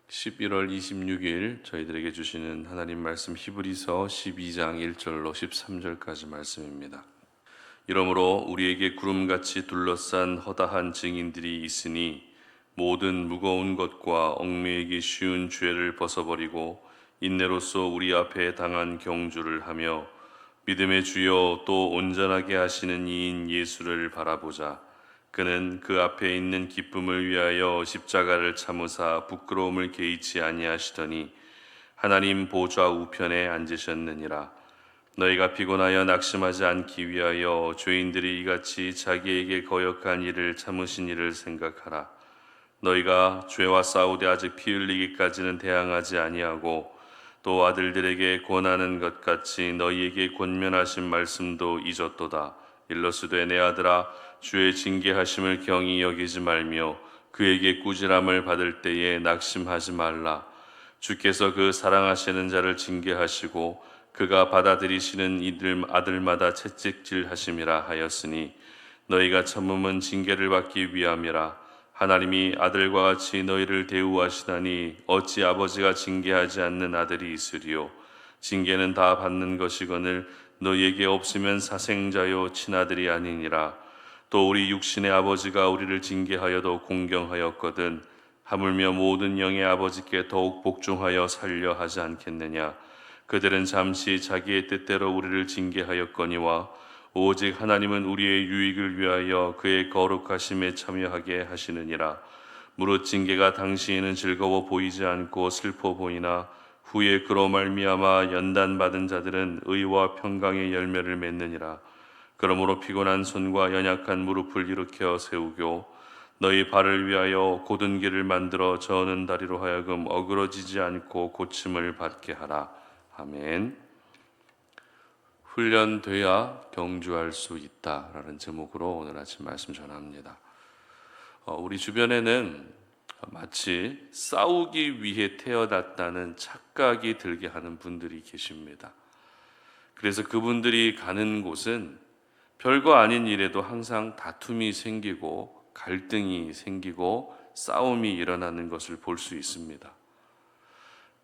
11월 26일 저희들에게 주시는 하나님 말씀 히브리서 12장 1절로 13절까지 말씀입니다. 이러므로 우리에게 구름같이 둘러싼 허다한 증인들이 있으니 모든 무거운 것과 얽매이기 쉬운 죄를 벗어버리고 인내로써 우리 앞에 당한 경주를 하며 믿음의 주여 또 온전하게 하시는 이인 예수를 바라보자. 그는 그 앞에 있는 기쁨을 위하여 십자가를 참으사 부끄러움을 개의치 아니하시더니 하나님 보좌 우편에 앉으셨느니라. 너희가 피곤하여 낙심하지 않기 위하여 죄인들이 이같이 자기에게 거역한 일을 참으신 일을 생각하라. 너희가 죄와 싸우되 아직 피 흘리기까지는 대항하지 아니하고 또 아들들에게 권하는 것 같이 너희에게 권면하신 말씀도 잊었도다. 일러스되 내 아들아 주의 징계하심을 경히 여기지 말며 그에게 꾸지람을 받을 때에 낙심하지 말라. 주께서 그 사랑하시는 자를 징계하시고 그가 받아들이시는 이들 아들마다 채찍질하심이라 하였으니 너희가 참음은 징계를 받기 위함이라. 하나님이 아들과 같이 너희를 대우하시다니 어찌 아버지가 징계하지 않는 아들이 있으리요. 징계는 다 받는 것이거늘 너희에게 없으면 사생자요 친아들이 아니니라. 또 우리 육신의 아버지가 우리를 징계하여도 공경하였거든 하물며 모든 영의 아버지께 더욱 복종하여 살려 하지 않겠느냐. 그들은 잠시 자기의 뜻대로 우리를 징계하였거니와 오직 하나님은 우리의 유익을 위하여 그의 거룩하심에 참여하게 하시느니라. 무릇 징계가 당시에는 즐거워 보이지 않고 슬퍼 보이나 후에 그로 말미암아 연단받은 자들은 의와 평강의 열매를 맺느니라. 그러므로 피곤한 손과 연약한 무릎을 일으켜 세우고 너희 발을 위하여 곧은 길을 만들어 저는 다리로 하여금 어그러지지 않고 고침을 받게 하라. 아멘. 훈련돼야 경주할 수 있다라는 제목으로 오늘 아침 말씀 전합니다. 우리 주변에는 마치 싸우기 위해 태어났다는 착각이 들게 하는 분들이 계십니다. 그래서 그분들이 가는 곳은 별거 아닌 일에도 항상 다툼이 생기고 갈등이 생기고 싸움이 일어나는 것을 볼 수 있습니다.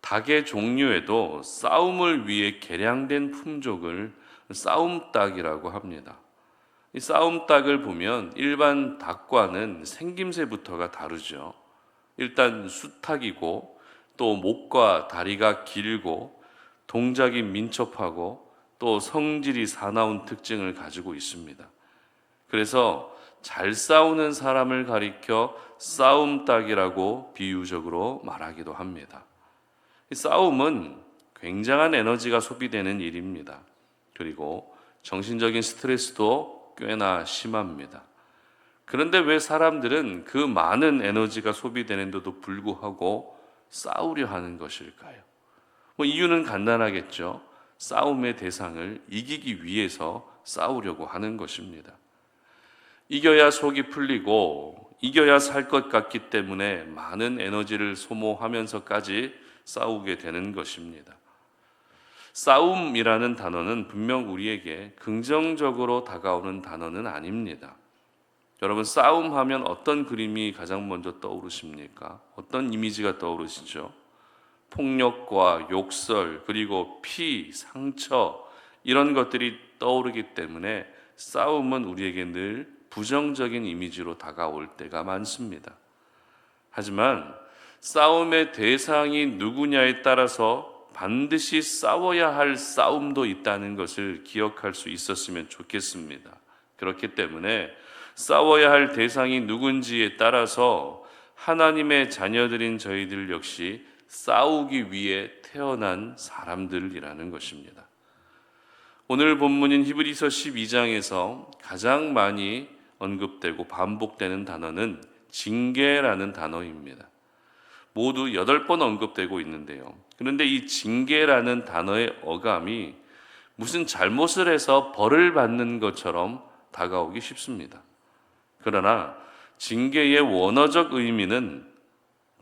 닭의 종류에도 싸움을 위해 개량된 품종을 싸움닭이라고 합니다. 이 싸움닭을 보면 일반 닭과는 생김새부터가 다르죠. 일단 수탉이고 또 목과 다리가 길고 동작이 민첩하고 또 성질이 사나운 특징을 가지고 있습니다. 그래서 잘 싸우는 사람을 가리켜 싸움닭이라고 비유적으로 말하기도 합니다. 이 싸움은 굉장한 에너지가 소비되는 일입니다. 그리고 정신적인 스트레스도 꽤나 심합니다. 그런데 왜 사람들은 그 많은 에너지가 소비되는데도 불구하고 싸우려 하는 것일까요? 이유는 간단하겠죠. 싸움의 대상을 이기기 위해서 싸우려고 하는 것입니다. 이겨야 속이 풀리고 이겨야 살 것 같기 때문에 많은 에너지를 소모하면서까지 싸우게 되는 것입니다. 싸움이라는 단어는 분명 우리에게 긍정적으로 다가오는 단어는 아닙니다. 여러분, 싸움하면 어떤 그림이 가장 먼저 떠오르십니까? 어떤 이미지가 떠오르시죠? 폭력과 욕설, 그리고 피, 상처, 이런 것들이 떠오르기 때문에 싸움은 우리에게 늘 부정적인 이미지로 다가올 때가 많습니다. 하지만 싸움의 대상이 누구냐에 따라서 반드시 싸워야 할 싸움도 있다는 것을 기억할 수 있었으면 좋겠습니다. 그렇기 때문에 싸워야 할 대상이 누군지에 따라서 하나님의 자녀들인 저희들 역시 싸우기 위해 태어난 사람들이라는 것입니다. 오늘 본문인 히브리서 12장에서 가장 많이 언급되고 반복되는 단어는 징계라는 단어입니다. 모두 8번 언급되고 있는데요. 그런데 이 징계라는 단어의 어감이 무슨 잘못을 해서 벌을 받는 것처럼 다가오기 쉽습니다. 그러나 징계의 원어적 의미는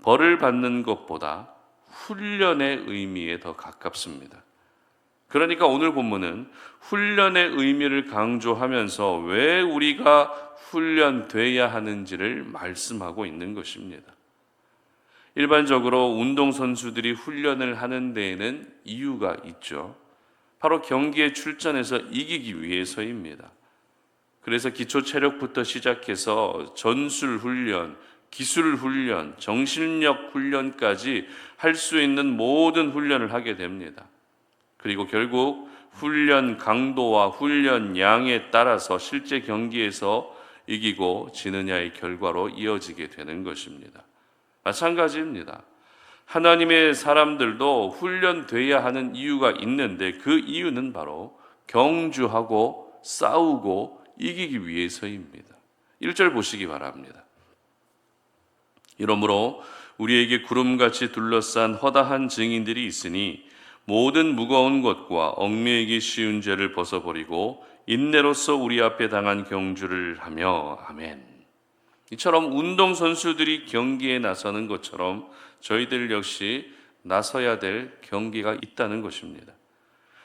벌을 받는 것보다 훈련의 의미에 더 가깝습니다. 그러니까 오늘 본문은 훈련의 의미를 강조하면서 왜 우리가 훈련돼야 하는지를 말씀하고 있는 것입니다. 일반적으로 운동선수들이 훈련을 하는 데에는 이유가 있죠. 바로 경기에 출전해서 이기기 위해서입니다. 그래서 기초 체력부터 시작해서 전술 훈련, 기술 훈련, 정신력 훈련까지 할 수 있는 모든 훈련을 하게 됩니다. 그리고 결국 훈련 강도와 훈련 양에 따라서 실제 경기에서 이기고 지느냐의 결과로 이어지게 되는 것입니다. 마찬가지입니다. 하나님의 사람들도 훈련돼야 하는 이유가 있는데 그 이유는 바로 경주하고 싸우고 이기기 위해서입니다. 1절 보시기 바랍니다. 이러므로 우리에게 구름같이 둘러싼 허다한 증인들이 있으니 모든 무거운 것과 얽매이기 쉬운 죄를 벗어버리고 인내로서 우리 앞에 당한 경주를 하며 아멘. 이처럼 운동선수들이 경기에 나서는 것처럼 저희들 역시 나서야 될 경기가 있다는 것입니다.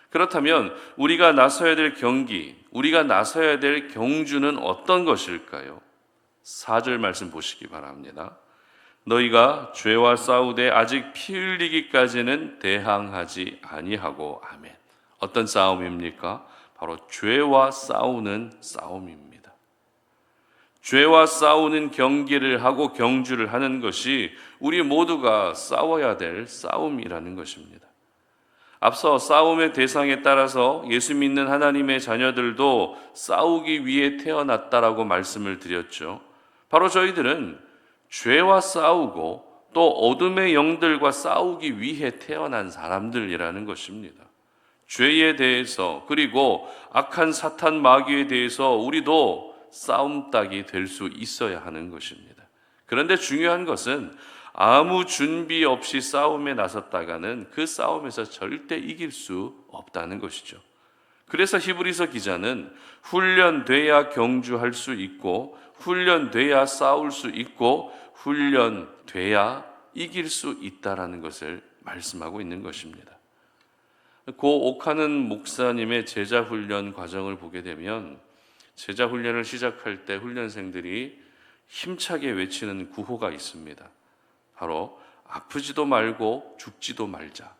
그렇다면 우리가 나서야 될 경기, 우리가 나서야 될 경주는 어떤 것일까요? 4절 말씀 보시기 바랍니다. 너희가 죄와 싸우되 아직 피 흘리기까지는 대항하지 아니하고 아멘. 어떤 싸움입니까? 바로 죄와 싸우는 싸움입니다. 죄와 싸우는 경기를 하고 경주를 하는 것이 우리 모두가 싸워야 될 싸움이라는 것입니다. 앞서 싸움의 대상에 따라서 예수 믿는 하나님의 자녀들도 싸우기 위해 태어났다라고 말씀을 드렸죠. 바로 저희들은 죄와 싸우고 또 어둠의 영들과 싸우기 위해 태어난 사람들이라는 것입니다. 죄에 대해서 그리고 악한 사탄 마귀에 대해서 우리도 싸움닭이 될 수 있어야 하는 것입니다. 그런데 중요한 것은 아무 준비 없이 싸움에 나섰다가는 그 싸움에서 절대 이길 수 없다는 것이죠. 그래서 히브리서 기자는 훈련돼야 경주할 수 있고 훈련돼야 싸울 수 있고 훈련돼야 이길 수 있다라는 것을 말씀하고 있는 것입니다. 고 옥하는 목사님의 제자 훈련 과정을 보게 되면 제자 훈련을 시작할 때 훈련생들이 힘차게 외치는 구호가 있습니다. 바로 아프지도 말고 죽지도 말자.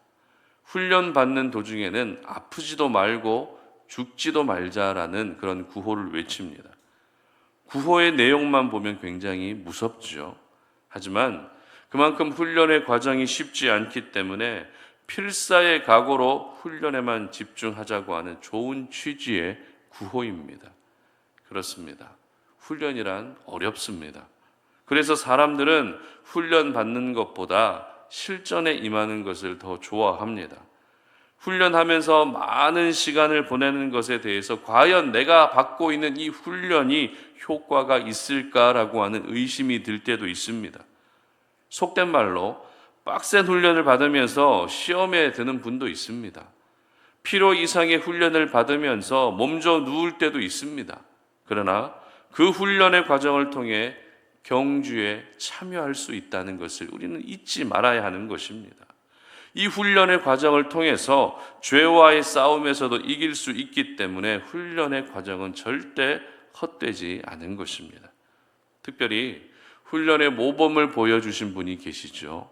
훈련 받는 도중에는 아프지도 말고 죽지도 말자라는 그런 구호를 외칩니다. 구호의 내용만 보면 굉장히 무섭죠. 하지만 그만큼 훈련의 과정이 쉽지 않기 때문에 필사의 각오로 훈련에만 집중하자고 하는 좋은 취지의 구호입니다. 그렇습니다. 훈련이란 어렵습니다. 그래서 사람들은 훈련 받는 것보다 실전에 임하는 것을 더 좋아합니다. 훈련하면서 많은 시간을 보내는 것에 대해서 과연 내가 받고 있는 이 훈련이 효과가 있을까라고 하는 의심이 들 때도 있습니다. 속된 말로 빡센 훈련을 받으면서 시험에 드는 분도 있습니다. 필요 이상의 훈련을 받으면서 몸져 누울 때도 있습니다. 그러나 그 훈련의 과정을 통해 경주에 참여할 수 있다는 것을 우리는 잊지 말아야 하는 것입니다. 이 훈련의 과정을 통해서 죄와의 싸움에서도 이길 수 있기 때문에 훈련의 과정은 절대 헛되지 않은 것입니다. 특별히 훈련의 모범을 보여주신 분이 계시죠.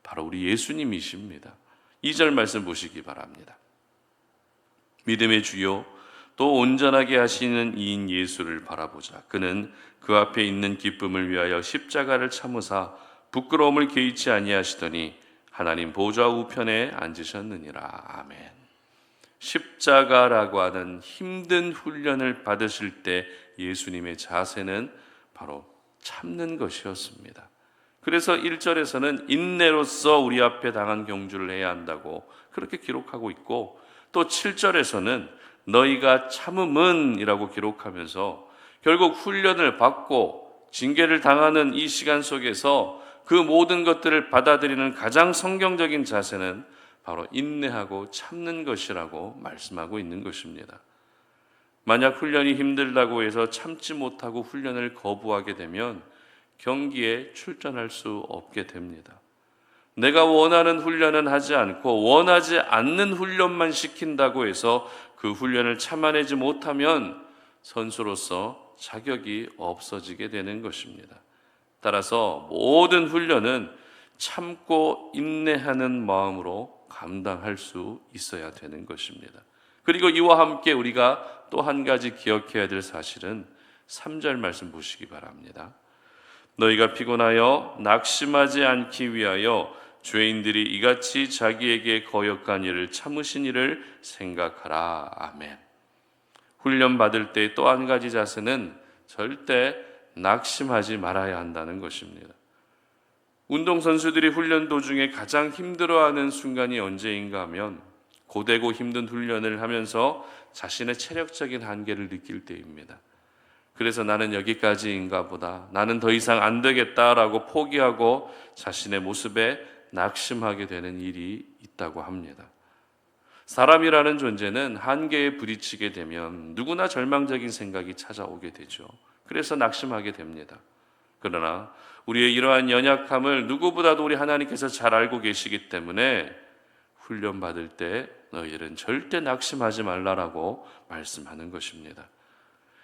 바로 우리 예수님이십니다. 2절 말씀 보시기 바랍니다. 믿음의 주요 또 온전하게 하시는 이인 예수를 바라보자. 그는 그 앞에 있는 기쁨을 위하여 십자가를 참으사 부끄러움을 개의치 아니하시더니 하나님 보좌 우편에 앉으셨느니라. 아멘. 십자가라고 하는 힘든 훈련을 받으실 때 예수님의 자세는 바로 참는 것이었습니다. 그래서 1절에서는 인내로서 우리 앞에 당한 경주를 해야 한다고 그렇게 기록하고 있고, 또 7절에서는 너희가 참음은 이라고 기록하면서 결국 훈련을 받고 징계를 당하는 이 시간 속에서 그 모든 것들을 받아들이는 가장 성경적인 자세는 바로 인내하고 참는 것이라고 말씀하고 있는 것입니다. 만약 훈련이 힘들다고 해서 참지 못하고 훈련을 거부하게 되면 경기에 출전할 수 없게 됩니다. 내가 원하는 훈련은 하지 않고 원하지 않는 훈련만 시킨다고 해서 그 훈련을 참아내지 못하면 선수로서 자격이 없어지게 되는 것입니다. 따라서 모든 훈련은 참고 인내하는 마음으로 감당할 수 있어야 되는 것입니다. 그리고 이와 함께 우리가 또 한 가지 기억해야 될 사실은 3절 말씀 보시기 바랍니다. 너희가 피곤하여 낙심하지 않기 위하여 죄인들이 이같이 자기에게 거역한 일을 참으신 일을 생각하라. 아멘. 훈련 받을 때 또 한 가지 자세는 절대 낙심하지 말아야 한다는 것입니다. 운동선수들이 훈련 도중에 가장 힘들어하는 순간이 언제인가 하면 고되고 힘든 훈련을 하면서 자신의 체력적인 한계를 느낄 때입니다. 그래서 나는 여기까지인가 보다, 나는 더 이상 안 되겠다라고 포기하고 자신의 모습에 낙심하게 되는 일이 있다고 합니다. 사람이라는 존재는 한계에 부딪히게 되면 누구나 절망적인 생각이 찾아오게 되죠. 그래서 낙심하게 됩니다. 그러나 우리의 이러한 연약함을 누구보다도 우리 하나님께서 잘 알고 계시기 때문에 훈련 받을 때 너희들은 절대 낙심하지 말라라고 말씀하는 것입니다.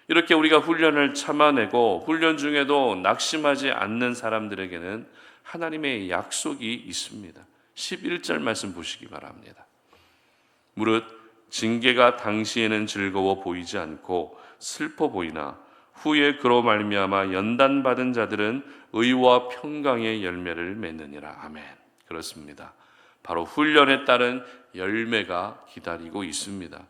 이렇게 우리가 훈련을 참아내고 훈련 중에도 낙심하지 않는 사람들에게는 하나님의 약속이 있습니다. 11절 말씀 보시기 바랍니다. 무릇 징계가 당시에는 즐거워 보이지 않고 슬퍼 보이나 후에 그로 말미암아 연단받은 자들은 의와 평강의 열매를 맺느니라. 아멘. 그렇습니다. 바로 훈련에 따른 열매가 기다리고 있습니다.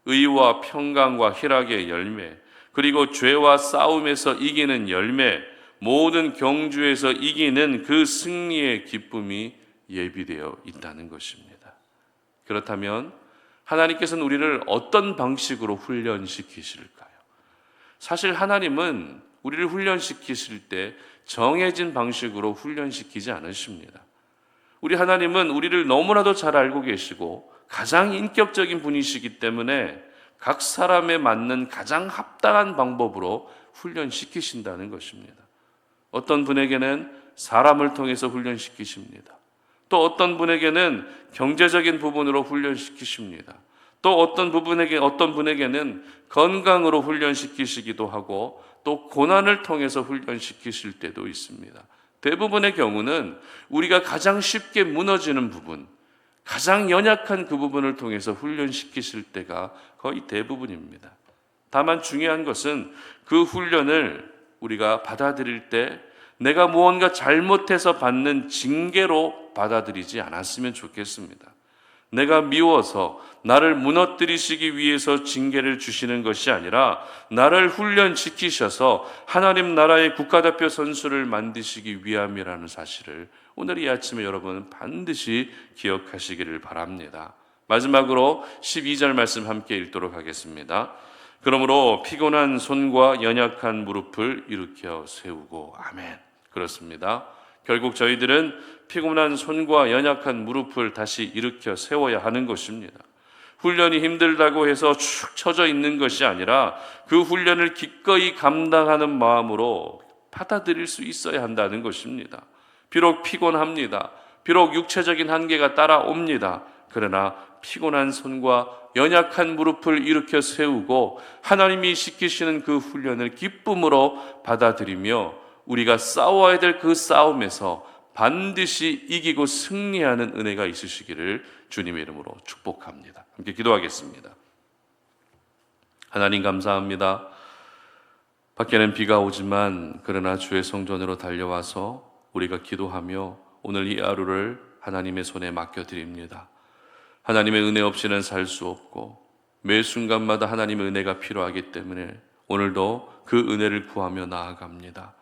의와 평강과 희락의 열매, 그리고 죄와 싸움에서 이기는 열매, 모든 경주에서 이기는 그 승리의 기쁨이 예비되어 있다는 것입니다. 그렇다면 하나님께서는 우리를 어떤 방식으로 훈련시키실까요? 사실 하나님은 우리를 훈련시키실 때 정해진 방식으로 훈련시키지 않으십니다. 우리 하나님은 우리를 너무나도 잘 알고 계시고 가장 인격적인 분이시기 때문에 각 사람에 맞는 가장 합당한 방법으로 훈련시키신다는 것입니다. 어떤 분에게는 사람을 통해서 훈련시키십니다. 또 어떤 분에게는 경제적인 부분으로 훈련시키십니다. 또 어떤 분에게는 건강으로 훈련시키시기도 하고 또 고난을 통해서 훈련시키실 때도 있습니다. 대부분의 경우는 우리가 가장 쉽게 무너지는 부분, 가장 연약한 그 부분을 통해서 훈련시키실 때가 거의 대부분입니다. 다만 중요한 것은 그 훈련을 우리가 받아들일 때 내가 무언가 잘못해서 받는 징계로 받아들이지 않았으면 좋겠습니다. 내가 미워서 나를 무너뜨리시기 위해서 징계를 주시는 것이 아니라 나를 훈련시키셔서 하나님 나라의 국가대표 선수를 만드시기 위함이라는 사실을 오늘 이 아침에 여러분은 반드시 기억하시기를 바랍니다. 마지막으로 12절 말씀 함께 읽도록 하겠습니다. 그러므로 피곤한 손과 연약한 무릎을 일으켜 세우고. 아멘. 그렇습니다. 결국 저희들은 피곤한 손과 연약한 무릎을 다시 일으켜 세워야 하는 것입니다. 훈련이 힘들다고 해서 축 처져 있는 것이 아니라 그 훈련을 기꺼이 감당하는 마음으로 받아들일 수 있어야 한다는 것입니다. 비록 피곤합니다. 비록 육체적인 한계가 따라옵니다. 그러나 피곤한 손과 연약한 무릎을 일으켜 세우고 하나님이 시키시는 그 훈련을 기쁨으로 받아들이며 우리가 싸워야 될 그 싸움에서 반드시 이기고 승리하는 은혜가 있으시기를 주님의 이름으로 축복합니다. 함께 기도하겠습니다. 하나님 감사합니다. 밖에는 비가 오지만 그러나 주의 성전으로 달려와서 우리가 기도하며 오늘 이 하루를 하나님의 손에 맡겨드립니다. 하나님의 은혜 없이는 살 수 없고 매 순간마다 하나님의 은혜가 필요하기 때문에 오늘도 그 은혜를 구하며 나아갑니다.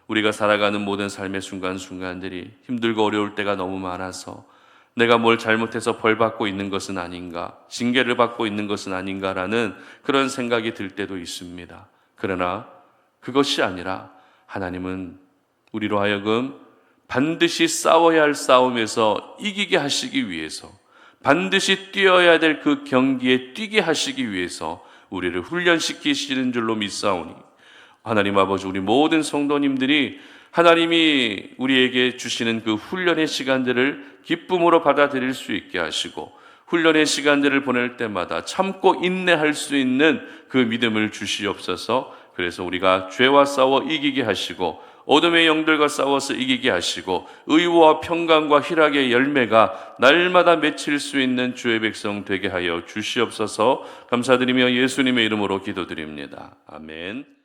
우리가 살아가는 모든 삶의 순간순간들이 힘들고 어려울 때가 너무 많아서 내가 뭘 잘못해서 벌받고 있는 것은 아닌가, 징계를 받고 있는 것은 아닌가라는 그런 생각이 들 때도 있습니다. 그러나 그것이 아니라 하나님은 우리로 하여금 반드시 싸워야 할 싸움에서 이기게 하시기 위해서, 반드시 뛰어야 될 그 경기에 뛰게 하시기 위해서 우리를 훈련시키시는 줄로 믿사오니 하나님 아버지, 우리 모든 성도님들이 하나님이 우리에게 주시는 그 훈련의 시간들을 기쁨으로 받아들일 수 있게 하시고 훈련의 시간들을 보낼 때마다 참고 인내할 수 있는 그 믿음을 주시옵소서. 그래서 우리가 죄와 싸워 이기게 하시고 어둠의 영들과 싸워서 이기게 하시고 의와 평강과 희락의 열매가 날마다 맺힐 수 있는 주의 백성 되게 하여 주시옵소서. 감사드리며 예수님의 이름으로 기도드립니다. 아멘.